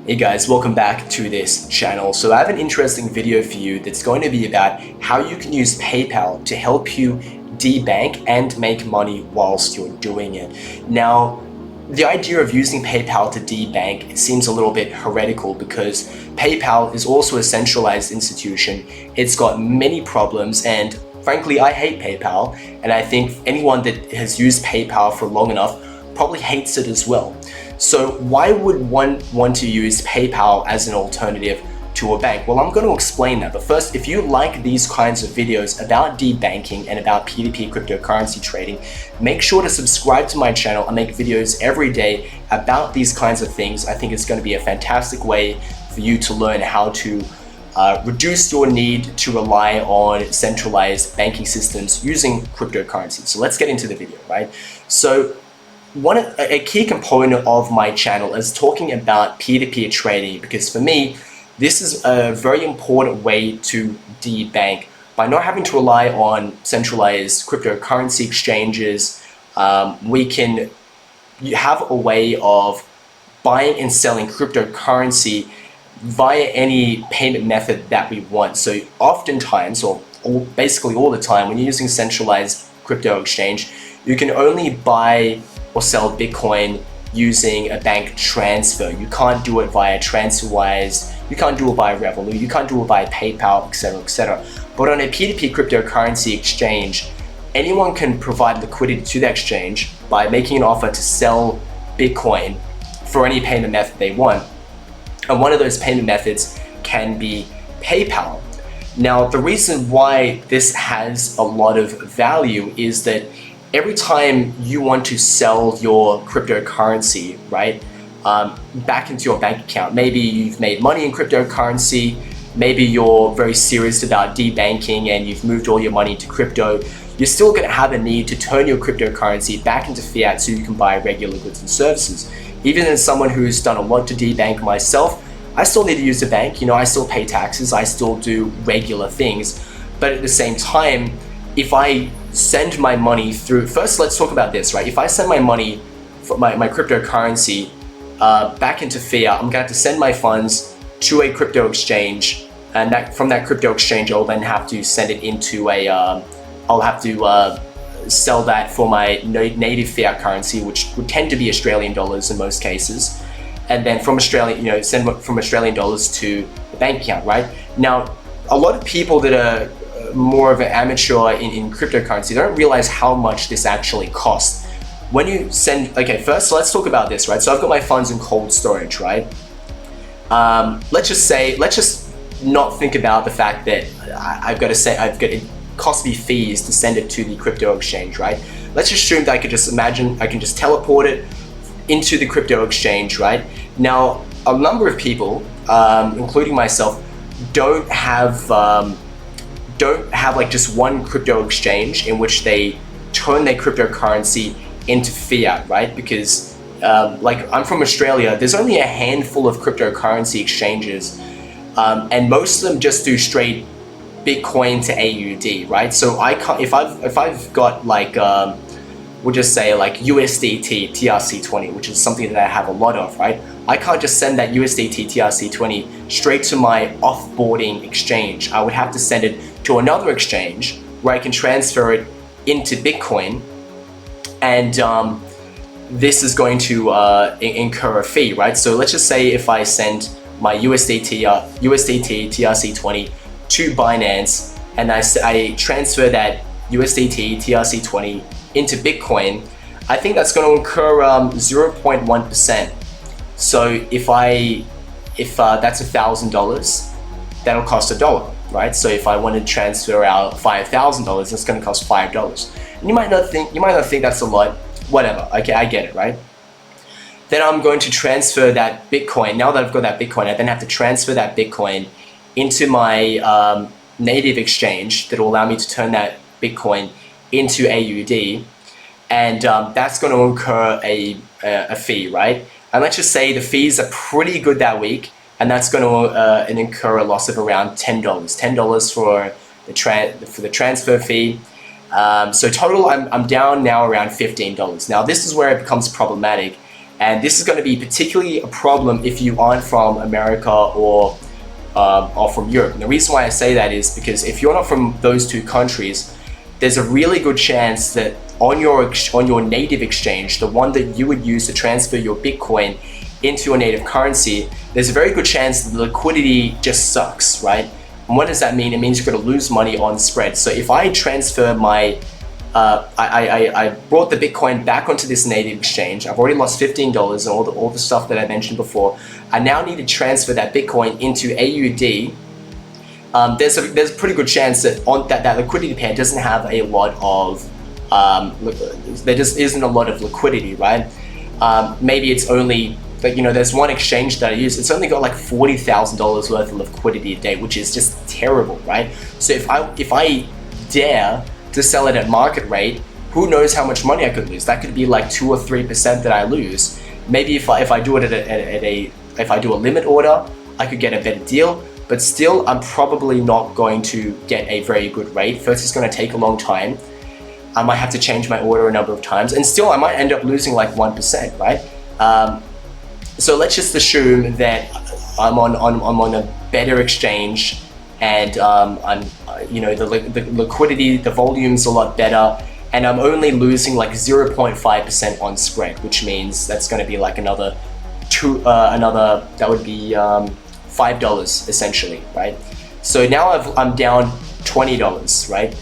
Hey guys, welcome back to this channel. So I have an interesting video for you that's going to be about how you can use PayPal to help you debank and make money whilst you're doing it. Now, the idea of using PayPal to debank seems a little bit heretical because PayPal is also a centralized institution. It's got many problems, and frankly, I hate PayPal, and I think anyone that has used PayPal for long enough probably hates it as well. So why would one want to use PayPal as an alternative to a bank? Well, I'm going to explain that. But first, if you like these kinds of videos about debanking and about P2P cryptocurrency trading, make sure to subscribe to my channel. I make videos every day about these kinds of things. I think it's going to be a fantastic way for you to learn how to reduce your need to rely on centralized banking systems using cryptocurrency. So let's get into the video, right? So a key component of my channel is talking about peer-to-peer trading, because for me, this is a very important way to debank by not having to rely on centralized cryptocurrency exchanges. We can have a way of buying and selling cryptocurrency via any payment method that we want. So oftentimes, or basically all the time, when you're using centralized crypto exchange, you can only buy or sell Bitcoin using a bank transfer. You can't do it via TransferWise, you can't do it via Referral, you can't do it via PayPal, etc., etc. But on a P2P cryptocurrency exchange, anyone can provide liquidity to the exchange by making an offer to sell Bitcoin for any payment method they want. And one of those payment methods can be PayPal. Now, the reason why this has a lot of value is that every time you want to sell your cryptocurrency, right, back into your bank account, maybe you've made money in cryptocurrency, maybe you're very serious about debanking and you've moved all your money into crypto, you're still going to have a need to turn your cryptocurrency back into fiat so you can buy regular goods and services. Even as someone who's done a lot to debank myself, I still need to use the bank. You know, I still pay taxes, I still do regular things. But at the same time, if I send my money through, first let's talk about this, right? If I send my money, for my cryptocurrency back into fiat, I'm going to have to send my funds to a crypto exchange, and that from that crypto exchange, I'll then have to send it into a, I'll have to sell that for my native fiat currency, which would tend to be Australian dollars in most cases, and then from Australia, you know, send from Australian dollars to the bank account, right? Now, a lot of people that are more of an amateur in cryptocurrency don't realize how much this actually costs. When you send, okay, first so let's talk about this, right? So I've got my funds in cold storage, right? Let's just not think about the fact that it costs me fees to send it to the crypto exchange, right? Let's assume that I can just teleport it into the crypto exchange, right? Now, a number of people, including myself, don't have like just one crypto exchange in which they turn their cryptocurrency into fiat, right? Because like I'm from Australia, there's only a handful of cryptocurrency exchanges, and most of them just do straight Bitcoin to AUD, right? So I can't, if I've got like we'll just say like USDT TRC20, which is something that I have a lot of, right? I can't just send that USDT TRC20 straight to my offboarding exchange. I would have to send it to another exchange where I can transfer it into Bitcoin, and this is going to incur a fee, right? So let's just say if I send my USDT TRC20 to Binance, and I transfer that USDT TRC20 into Bitcoin, I think that's going to incur 0.1%. So if that's $1,000, that'll cost $1, right? So if I want to transfer out $5,000, it's going to cost $5. And you might not think that's a lot. Whatever. Okay, I get it, right? Then I'm going to transfer that Bitcoin. Now that I've got that Bitcoin, I then have to transfer that Bitcoin into my native exchange that will allow me to turn that Bitcoin into AUD, and that's going to incur a fee, right? And let's just say the fees are pretty good that week, and that's going to incur a loss of around $10 for the transfer fee. So total, I'm down now around $15. Now this is where it becomes problematic, And this is going to be particularly a problem if you aren't from America or from Europe. And the reason why I say that is because if you're not from those two countries, there's a really good chance that on your native exchange, the one that you would use to transfer your Bitcoin into your native currency, there's a very good chance that the liquidity just sucks, right? And what does that mean? It means you're going to lose money on spread. So if I transfer my I brought the Bitcoin back onto this native exchange. I've already lost $15 and all the stuff that I mentioned before. I now need to transfer that Bitcoin into AUD. There's a pretty good chance that that liquidity pair doesn't have a lot of there just isn't a lot of liquidity, right? Maybe it's only like, there's one exchange that I use. It's only got like $40,000 worth of liquidity a day, which is just terrible, right? So if I dare to sell it at market rate, who knows how much money I could lose? That could be like 2 or 3% that I lose. Maybe if I do it if I do a limit order, I could get a better deal, but still I'm probably not going to get a very good rate. First, it's going to take a long time. I might have to change my order a number of times, and still I might end up losing like 1%, right? So let's just assume that I'm on a better exchange, and the liquidity, the volume's a lot better, and I'm only losing like 0.5% on spread, which means that's going to be like another that would be $5 essentially, right? So now I'm down $20, right?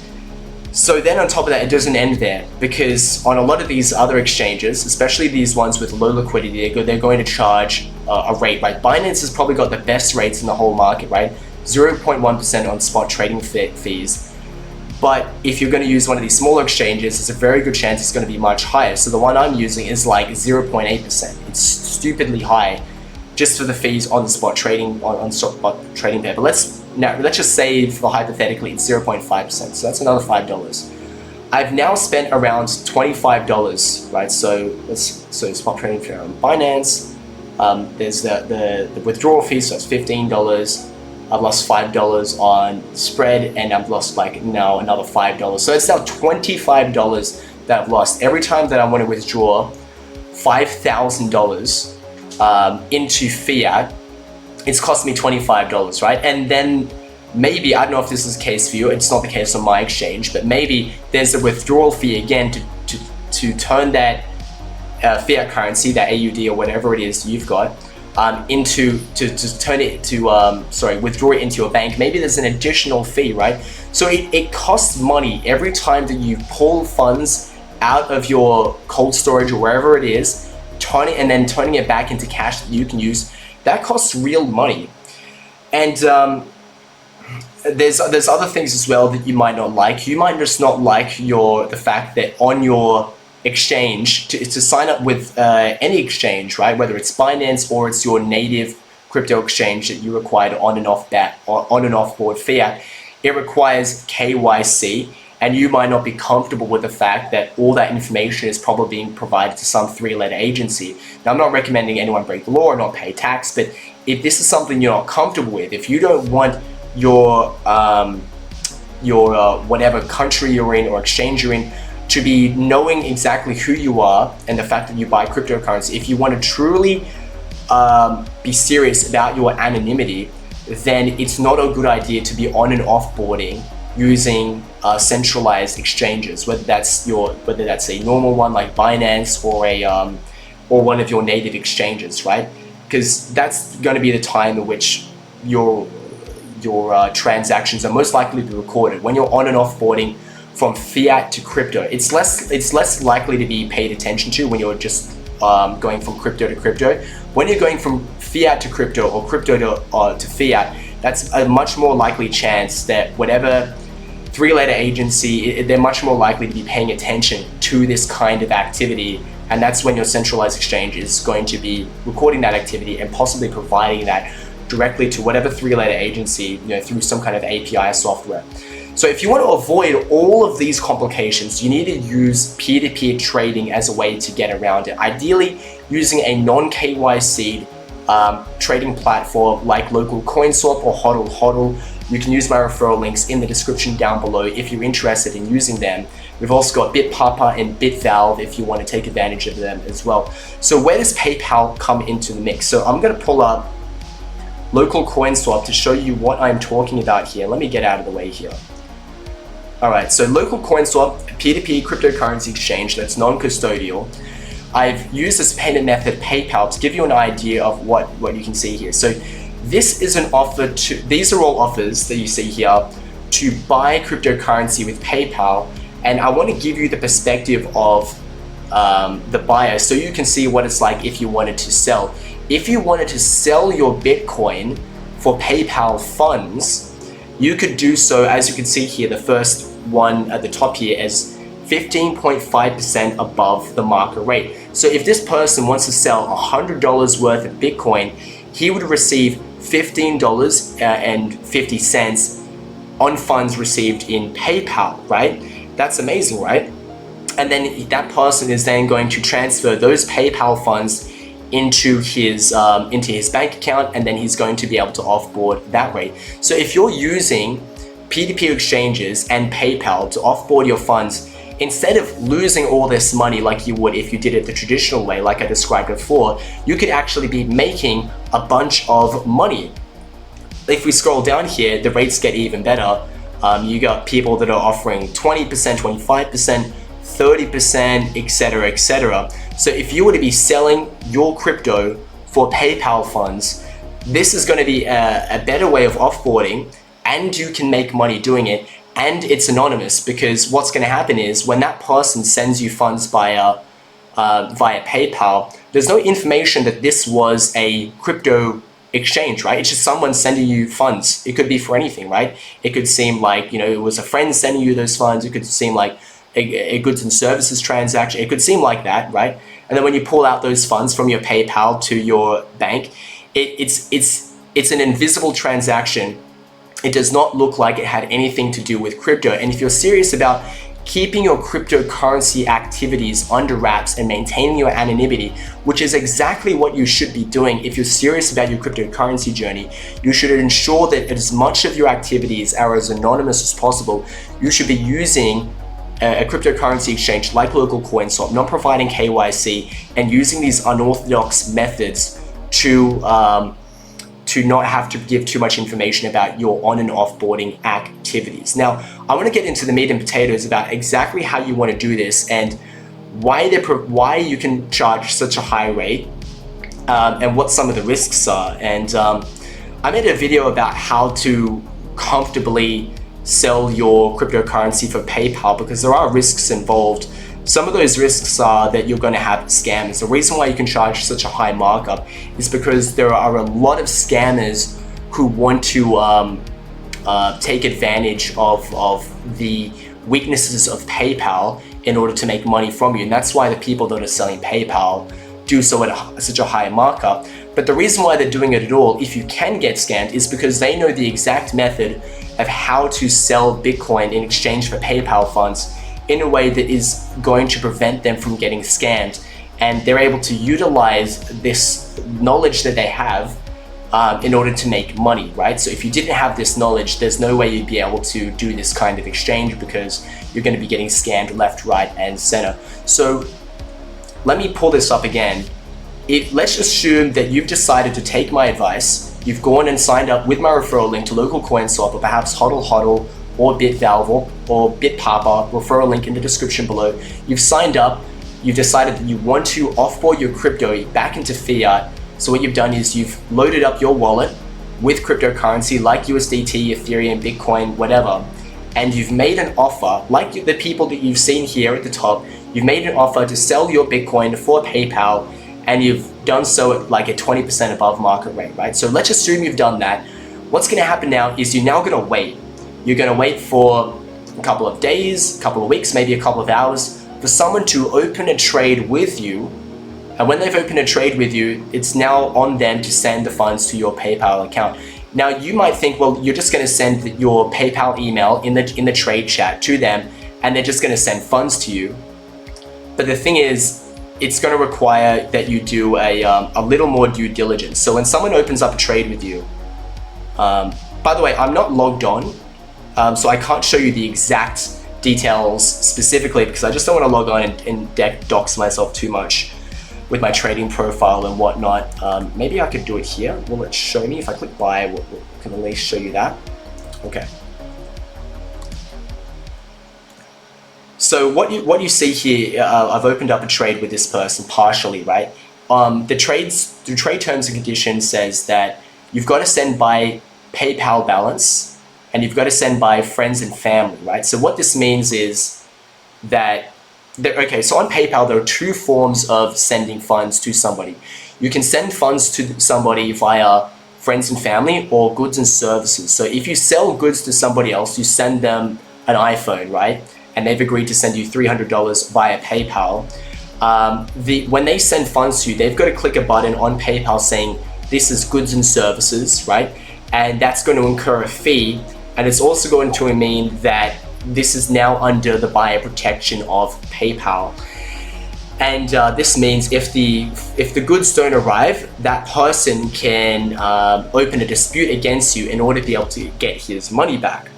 So then on top of that, it doesn't end there, because on a lot of these other exchanges, especially these ones with low liquidity, they're going to charge a rate, right? Binance has probably got the best rates in the whole market, right? 0.1% on spot trading fees. But if you're going to use one of these smaller exchanges, there's a very good chance it's going to be much higher. So the one I'm using is like 0.8%. It's stupidly high just for the fees on the spot trading on spot trading there. But let's just say, for hypothetically, it's 0.5%. So that's another $5. I've now spent around $25, right? So spot trading for Binance. There's the withdrawal fee, so it's $15. I've lost $5 on spread, and I've lost like now another $5. So it's now $25 that I've lost every time that I want to withdraw $5,000 into fiat. It's cost me $25, right? And then maybe, I don't know if this is the case for you, it's not the case on my exchange, but maybe there's a withdrawal fee again to turn that fiat currency, that AUD or whatever it is you've got, withdraw it into your bank. Maybe there's an additional fee, right? So it costs money every time that you pull funds out of your cold storage or wherever it is, and then turning it back into cash that you can use. That costs real money. And there's other things as well that you might not like. You might just not like the fact that on your exchange, to sign up with any exchange, right? Whether it's Binance or it's your native crypto exchange that you require to on and off board fiat, it requires KYC, and you might not be comfortable with the fact that all that information is probably being provided to some 3-letter agency. Now, I'm not recommending anyone break the law or not pay tax, but if this is something you're not comfortable with, if you don't want your whatever country you're in or exchange you're in to be knowing exactly who you are and the fact that you buy cryptocurrency, if you want to truly be serious about your anonymity, then it's not a good idea to be on and off boarding using centralized exchanges, whether that's a normal one like Binance or one of your native exchanges, right? Because that's going to be the time in which your transactions are most likely to be recorded. When you're on and off boarding from fiat to crypto, it's less likely to be paid attention to when you're just going from crypto to crypto. When you're going from fiat to crypto or crypto to fiat, that's a much more likely chance that whatever 3-letter agency, they're much more likely to be paying attention to this kind of activity, and that's when your centralized exchange is going to be recording that activity and possibly providing that directly to whatever 3-letter agency, through some kind of API software. So if you want to avoid all of these complications, you need to use peer-to-peer trading as a way to get around it. Ideally, using a non-KYC trading platform like local CoinSwap or HODL. You can use my referral links in the description down below if you're interested in using them. We've also got BitPapa and BitValve if you want to take advantage of them as well. So where does PayPal come into the mix? So I'm going to pull up local coin swap to show you what I'm talking about here. Let me get out of the way here. All right, so local coin swap, peer-to-peer cryptocurrency exchange that's non-custodial. I've used this payment method, PayPal, to give you an idea of what you can see here. So this is an offer these are all offers that you see here to buy cryptocurrency with PayPal. And I want to give you the perspective of the buyer so you can see what it's like if you wanted to sell. If you wanted to sell your Bitcoin for PayPal funds, you could do so, as you can see here, the first one at the top here is 15.5% above the market rate. So if this person wants to sell $100 worth of Bitcoin, he would receive $15.50 on funds received in PayPal, right? That's amazing, right? And then that person is then going to transfer those PayPal funds into his bank account, and then he's going to be able to offboard that rate. So if you're using peer-to-peer exchanges and PayPal to offboard your funds, instead of losing all this money like you would if you did it the traditional way, like I described before, you could actually be making a bunch of money. If we scroll down here, the rates get even better. You got people that are offering 20%, 25%, 30%, etc., etc. So if you were to be selling your crypto for PayPal funds, this is going to be a better way of offboarding, and you can make money doing it, and it's anonymous, because what's going to happen is when that person sends you funds via PayPal, there's no information that this was a crypto exchange, right? It's just someone sending you funds. It could be for anything, right? It could seem like, you know, it was a friend sending you those funds. It could seem like a goods and services transaction. It could seem like that, right? And then when you pull out those funds from your PayPal to your bank, it's an invisible transaction. It does not look like it had anything to do with crypto. And if you're serious about keeping your cryptocurrency activities under wraps and maintaining your anonymity, which is exactly what you should be doing if you're serious about your cryptocurrency journey, you should ensure that as much of your activities are as anonymous as possible. You should be using a cryptocurrency exchange like local coin swap, not providing KYC, and using these unorthodox methods to not have to give too much information about your on and offboarding activities. Now, I want to get into the meat and potatoes about exactly how you want to do this and why you can charge such a high rate, and what some of the risks are. And I made a video about how to comfortably sell your cryptocurrency for PayPal, because there are risks involved. Some of those risks are that you're going to have scams. The reason why you can charge such a high markup is because there are a lot of scammers who want to take advantage of the weaknesses of PayPal in order to make money from you. And that's why the people that are selling PayPal do so at such a high markup. But the reason why they're doing it at all, if you can get scammed, is because they know the exact method of how to sell Bitcoin in exchange for PayPal funds in a way that is going to prevent them from getting scammed. And they're able to utilize this knowledge that they have in order to make money, right? So if you didn't have this knowledge, there's no way you'd be able to do this kind of exchange, because you're going to be getting scammed left, right, and center. So let me pull this up again. Let's assume that you've decided to take my advice. You've gone and signed up with my referral link to local coin swap, or perhaps HODL or BitValve or BitPapa, referral link in the description below. You've signed up, you've decided that you want to offboard your crypto back into fiat. So what you've done is you've loaded up your wallet with cryptocurrency like USDT, Ethereum, Bitcoin, whatever, and you've made an offer, like the people that you've seen here at the top. You've made an offer to sell your Bitcoin for PayPal, and you've done so at like a 20% above market rate, right? So let's assume you've done that. What's gonna happen now is you're now gonna wait. You're gonna wait for a couple of days, a couple of weeks, maybe a couple of hours for someone to open a trade with you. And when they've opened a trade with you, it's now on them to send the funds to your PayPal account. Now you might think, well, you're just gonna send your PayPal email in the trade chat to them, and they're just gonna send funds to you. But the thing is, it's going to require that you do a little more due diligence. So when someone opens up a trade with you, by the way, I'm not logged on, so I can't show you the exact details specifically because I just don't want to log on and dox myself too much with my trading profile and whatnot. Maybe I could do it here. Will it show me? If I click buy, it can at least show you that. Okay. So what you see here, I've opened up a trade with this person partially, right? The trade terms and conditions says that you've got to send by PayPal balance and you've got to send by friends and family, right? So what this means is that, okay, so on PayPal, there are two forms of sending funds to somebody. You can send funds to somebody via friends and family or goods and services. So if you sell goods to somebody else, you send them an iPhone, right? And they've agreed to send you $300 via PayPal. When they send funds to you, they've got to click a button on PayPal saying, this is goods and services, right? And that's going to incur a fee. And it's also going to mean that this is now under the buyer protection of PayPal. And this means if the goods don't arrive, that person can open a dispute against you in order to be able to get his money back.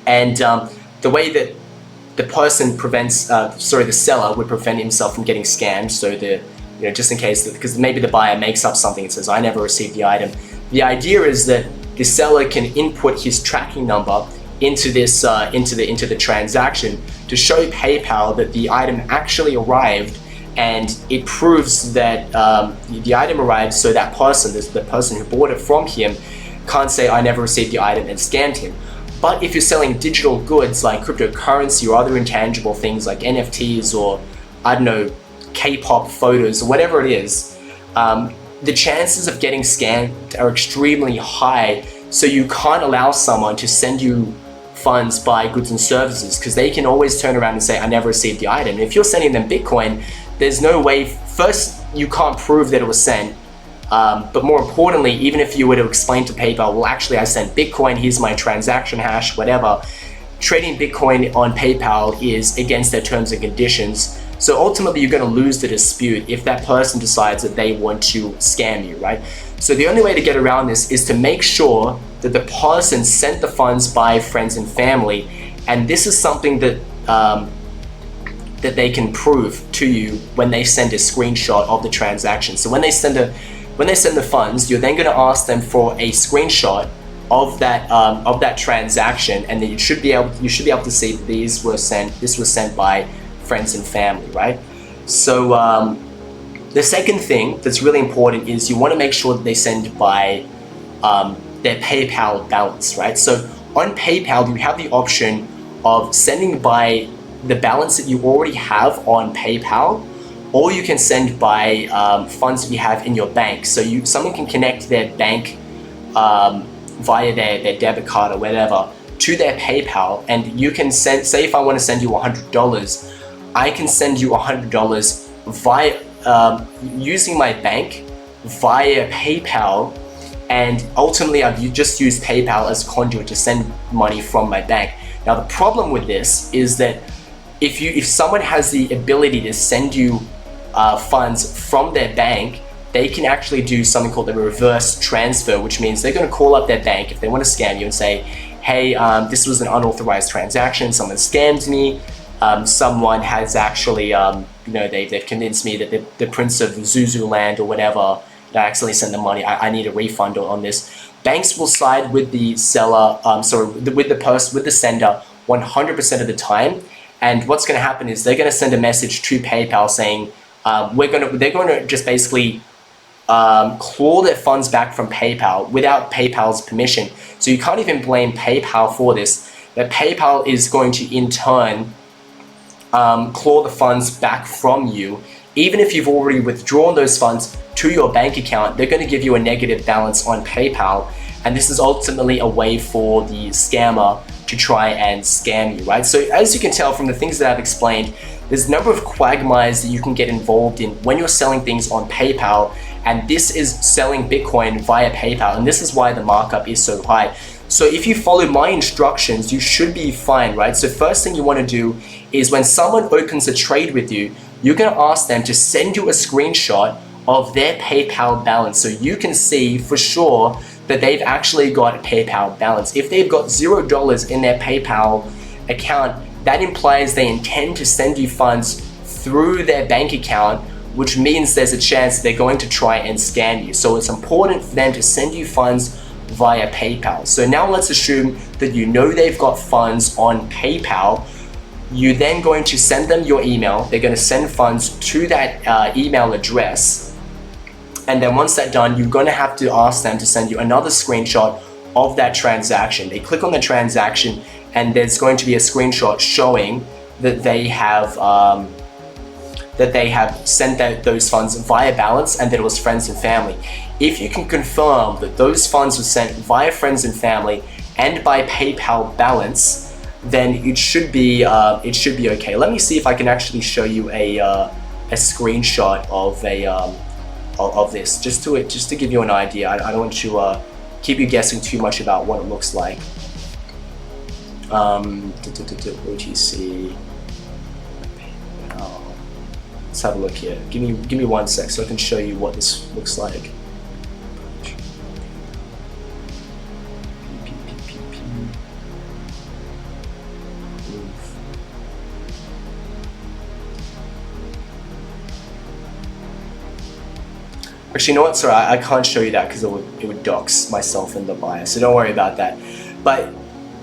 And the way that the person prevents, the seller would prevent himself from getting scammed. So just in case, because maybe the buyer makes up something and says, I never received the item. The idea is that the seller can input his tracking number into this, into the transaction to show PayPal that the item actually arrived, and it proves that the item arrived. So that person, the person who bought it from him, can't say I never received the item and scammed him. But if you're selling digital goods like cryptocurrency or other intangible things like NFTs or, I don't know, K-pop photos or whatever it is, the chances of getting scammed are extremely high. So you can't allow someone to send you funds by goods and services because they can always turn around and say, I never received the item. And if you're sending them Bitcoin, there's no way, first, you can't prove that it was sent. But more importantly, even if you were to explain to PayPal, well, actually I sent Bitcoin, here's my transaction hash, whatever, trading Bitcoin on PayPal is against their terms and conditions. So ultimately you're going to lose the dispute if that person decides that they want to scam you, right? So the only way to get around this is to make sure that the person sent the funds by friends and family. And this is something that that they can prove to you when they send a screenshot of the transaction. So when they send the funds, you're then going to ask them for a screenshot of that transaction, and then you should be able to see that this was sent by friends and family, right? So the second thing that's really important is you want to make sure that they send by their PayPal balance, right? So on PayPal, you have the option of sending by the balance that you already have on PayPal, or you can send by funds that you have in your bank. So someone can connect their bank via their debit card or whatever to their PayPal, and you can send, say if I want to send you $100, I can send you $100 via using my bank via PayPal, and ultimately I've just used PayPal as a conduit to send money from my bank. Now the problem with this is that if someone has the ability to send you funds from their bank, they can actually do something called a reverse transfer, which means they're going to call up their bank if they want to scam you and say, hey, this was an unauthorized transaction, someone scammed me, someone has actually, they've convinced me that the Prince of Zuzuland or whatever, I accidentally sent them money, I need a refund on this. Banks will side with the seller, with the sender 100% of the time. And what's going to happen is they're going to send a message to PayPal saying, they're going to just basically claw their funds back from PayPal without PayPal's permission. So you can't even blame PayPal for this. That PayPal is going to in turn claw the funds back from you. Even if you've already withdrawn those funds to your bank account, they're going to give you a negative balance on PayPal. And this is ultimately a way for the scammer to try and scam you, right? So as you can tell from the things that I've explained, there's a number of quagmires that you can get involved in when you're selling things on PayPal, and this is selling Bitcoin via PayPal, and this is why the markup is so high. So if you follow my instructions, you should be fine, right? So first thing you want to do is when someone opens a trade with you, you're going to ask them to send you a screenshot of their PayPal balance so you can see for sure that they've actually got a PayPal balance. If they've got $0 in their PayPal account, that implies they intend to send you funds through their bank account, which means there's a chance they're going to try and scam you. So it's important for them to send you funds via PayPal. So now let's assume that you know they've got funds on PayPal. You're then going to send them your email. They're going to send funds to that email address. And then once that's done, you're going to have to ask them to send you another screenshot of that transaction. They click on the transaction and there's going to be a screenshot showing that they have sent those funds via balance and that it was friends and family. If you can confirm that those funds were sent via friends and family and by PayPal balance, then it should be okay. Let me see if I can actually show you a screenshot of this, just to give you an idea. I don't want to keep you guessing too much about what it looks like. OTC. Let's have a look here. Give me 1 sec so I can show you what this looks like. Actually, you know what? Sorry, I can't show you that because it would dox myself and the buyer. So don't worry about that. But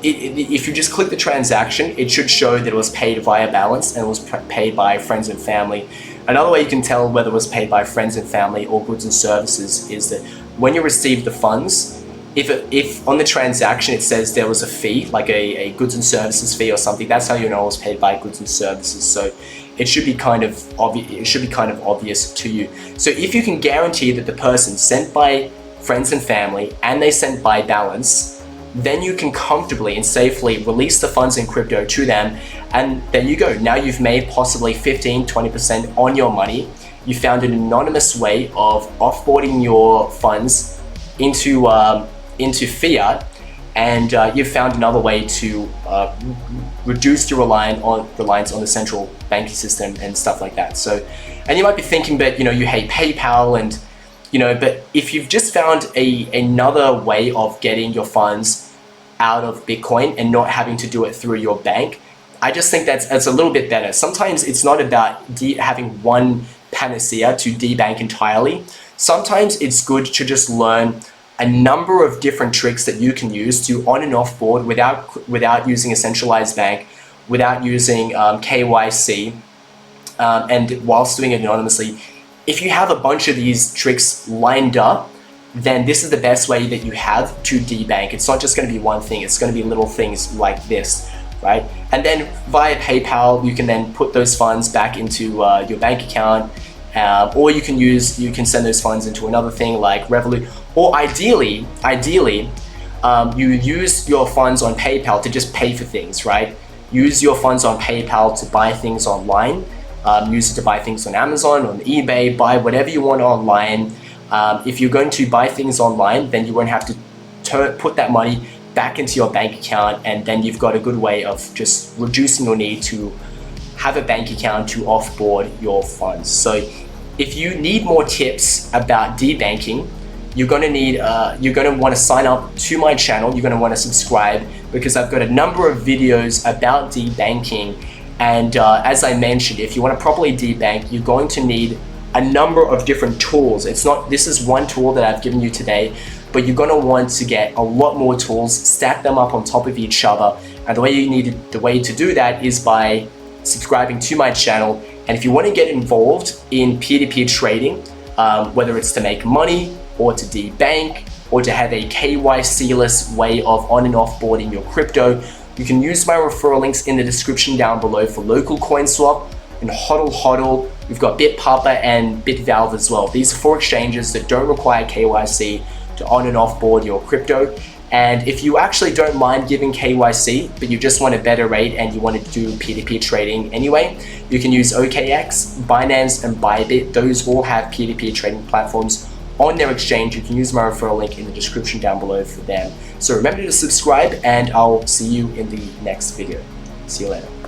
if you just click the transaction, it should show that it was paid via balance and it was paid by friends and family. Another way you can tell whether it was paid by friends and family or goods and services is that when you receive the funds, if on the transaction it says there was a fee, like a goods and services fee or something, that's how you know it was paid by goods and services. So it should be kind of obvious. It should be kind of obvious to you. So if you can guarantee that the person sent by friends and family and they sent by balance, then you can comfortably and safely release the funds in crypto to them, and there you go. Now you've made possibly 15-20% on your money. You found an anonymous way of offboarding your funds into fiat, and you've found another way to reduce your reliance on the central banking system and stuff like that. So, and you might be thinking, but you hate PayPal, and but if you've just found another way of getting your funds out of Bitcoin and not having to do it through your bank, I just think that's a little bit better. Sometimes it's not about having one panacea to debank entirely. Sometimes it's good to just learn a number of different tricks that you can use to on and off board without using a centralized bank, without using KYC, and whilst doing it anonymously. If you have a bunch of these tricks lined up, then this is the best way that you have to debank. It's not just going to be one thing, it's going to be little things like this, right? And then via PayPal, you can then put those funds back into your bank account, or you can send those funds into another thing like Revolut, or ideally, you use your funds on PayPal to just pay for things, right? Use your funds on PayPal to buy things online. Use it to buy things on Amazon, on eBay, buy whatever you want online. If you're going to buy things online, then you won't have to put that money back into your bank account, and then you've got a good way of just reducing your need to have a bank account to offboard your funds. So if you need more tips about debanking, you're going to want to sign up to my channel. You're going to want to subscribe, because I've got a number of videos about debanking. And as I mentioned, if you want to properly debank, you're going to need a number of different tools. This is one tool that I've given you today, but you're going to want to get a lot more tools, stack them up on top of each other. And the way to do that is by subscribing to my channel. And if you want to get involved in peer-to-peer trading, whether it's to make money or to debank or to have a KYC-less way of on and off boarding your crypto, you can use my referral links in the description down below for local coin swap and HODL. We've got BitPapa and BitValve as well. These are 4 exchanges that don't require KYC to on and off board your crypto. And if you actually don't mind giving KYC, but you just want a better rate and you want to do peer-to-peer trading anyway, you can use OKX, Binance, and Bybit. Those all have peer-to-peer trading platforms on their exchange. You can use my referral link in the description down below for them. So remember to subscribe, and I'll see you in the next video. See you later.